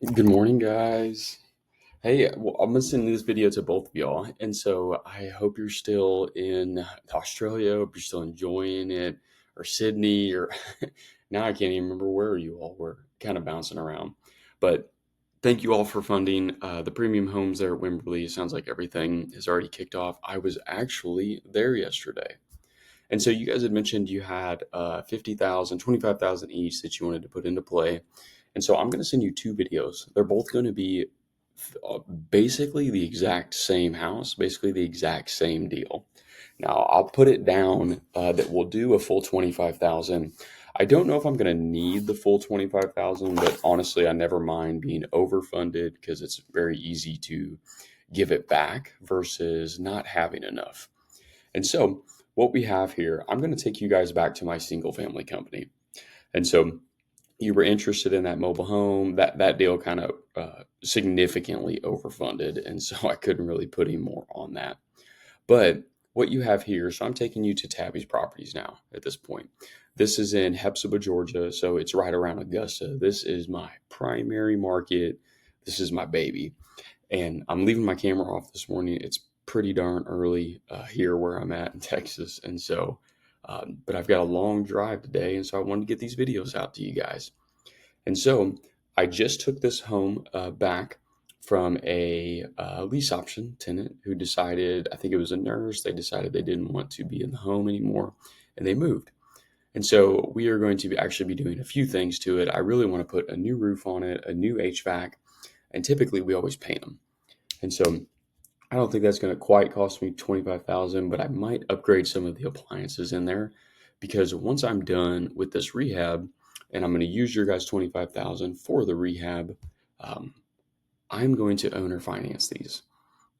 Good morning, guys. Hey, well, I'm gonna send this video to both of y'all, and so I hope you're still in Australia, hope you're still enjoying it, or Sydney, or now I can't even remember where you all were, kind of bouncing around. But thank you all for funding the premium homes there at Wimberley. It sounds like everything has already kicked off. I was actually there yesterday. And so you guys had mentioned you had 50,000, 25,000 each that you wanted to put into play. And so I'm going to send you two videos. They're both going to be uh, basically the exact same house, basically the exact same deal. Now I'll put it down that we'll do a full 25,000. I don't know if I'm going to need the full 25,000, but honestly, I never mind being overfunded because it's very easy to give it back versus not having enough. And so, what we have here, I'm going to take you guys back to my single family company. And so, you were interested in that mobile home. That deal kind of significantly overfunded, and so I couldn't really put any more on that. But what you have here, so I'm taking you to Tabby's properties now at this point. This is in Hephzibah, Georgia, so it's right around Augusta. This is my primary market. This is my baby. And I'm leaving my camera off this morning. It's pretty darn early here where I'm at in Texas. And so, but I've got a long drive today. And so I wanted to get these videos out to you guys. And so I just took this home back from a lease option tenant who decided, I think it was a nurse, they decided they didn't want to be in the home anymore and they moved. And so we are going to actually be doing a few things to it. I really want to put a new roof on it, a new HVAC, and typically we always paint them. And so I don't think that's going to quite cost me 25,000, but I might upgrade some of the appliances in there because once I'm done with this rehab and I'm going to use your guys 25,000 for the rehab, um, I'm going to owner finance these.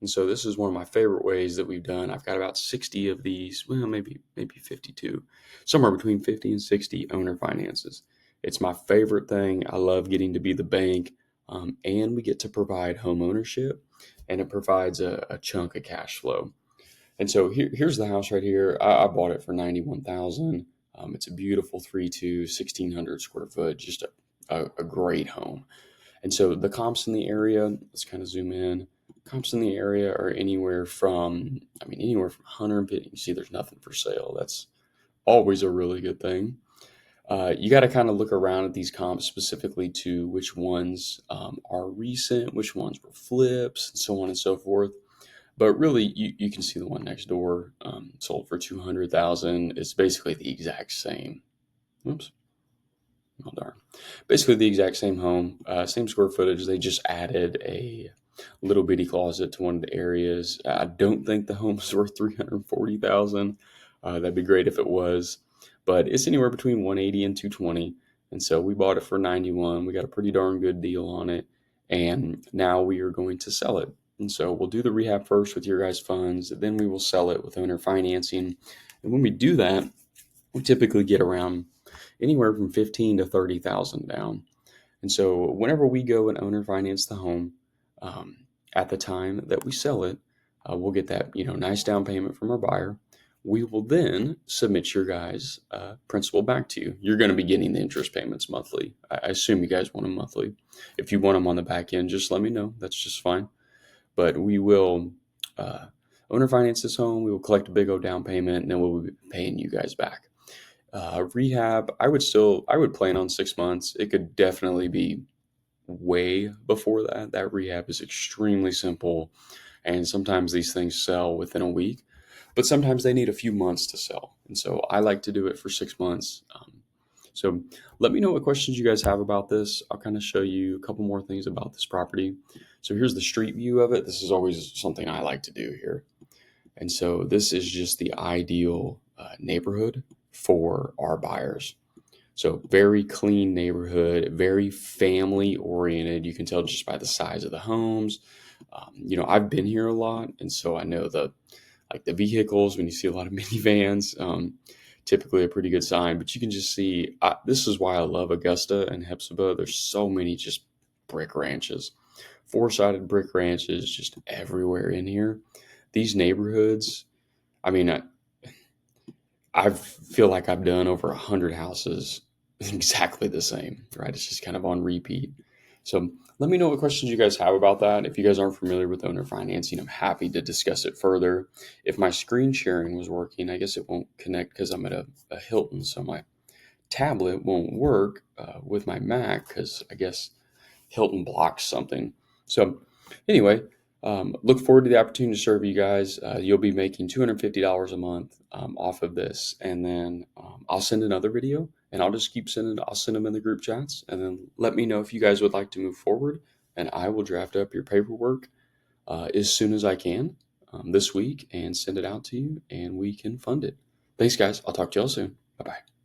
And so this is one of my favorite ways that we've done. I've got about 60 of these, well, maybe 52, somewhere between 50 and 60 owner finances. It's my favorite thing. I love getting to be the bank, and we get to provide home ownership, and it provides a chunk of cash flow. And so here's the house right here. I bought it for 91,000. It's a beautiful 3.2, 1,600 square foot, just a great home. And so the comps in the area, let's kind of zoom in. Comps in the area are anywhere from 150. You see, there's nothing for sale. That's always a really good thing. You got to kind of look around at these comps specifically to which ones are recent, which ones were flips, and so on and so forth. But really, you can see the one next door sold for 200,000. It's basically the exact same. Oops. Oh, darn. Basically the exact same home, same square footage. They just added a little bitty closet to one of the areas. I don't think the home's worth 340,000. That'd be great if it was, but it's anywhere between 180 and 220. And so we bought it for 91. We got a pretty darn good deal on it, and now we are going to sell it. And so we'll do the rehab first with your guys' funds, then we will sell it with owner financing. And when we do that, we typically get around anywhere from 15 to 30,000 down. And so whenever we go and owner finance the home, um, at the time that we sell it, we'll get that nice down payment from our buyer. We will then submit your guys' principal back to you. You're going to be getting the interest payments monthly. I assume you guys want them monthly. If you want them on the back end, just let me know. That's just fine. But we will uh, owner finance this home. We will collect a big old down payment, and then we'll be paying you guys back. Rehab, I would plan on 6 months. It could definitely be way before that. That rehab is extremely simple, and sometimes these things sell within a week, but sometimes they need a few months to sell. And so I like to do it for 6 months. So let me know what questions you guys have about this. I'll kind of show you a couple more things about this property. So here's the street view of it. This is always something I like to do here. And so this is just the ideal neighborhood for our buyers. So very clean neighborhood, very family oriented. You can tell just by the size of the homes. I've been here a lot, and so I know the vehicles. When you see a lot of minivans, typically a pretty good sign. But you can just see this is why I love Augusta and Hephzibah. There's so many just brick ranches, four-sided brick ranches, just everywhere in here. These neighborhoods. I mean, I feel like I've done over 100 houses exactly the same, right? It's just kind of on repeat. So Let me know what questions you guys have about that. If you guys aren't familiar with owner financing, I'm happy to discuss it further. If my screen sharing was working, I guess it won't connect because I'm at a Hilton, so my tablet won't work with my Mac because I guess Hilton blocks something. So, anyway, look forward to the opportunity to serve you guys. You'll be making $250 a month off of this, and then I'll send another video, and I'll just keep sending. I'll send them in the group chats, and then let me know if you guys would like to move forward, and I will draft up your paperwork as soon as I can this week and send it out to you, and we can fund it. Thanks, guys. I'll talk to y'all soon. Bye bye.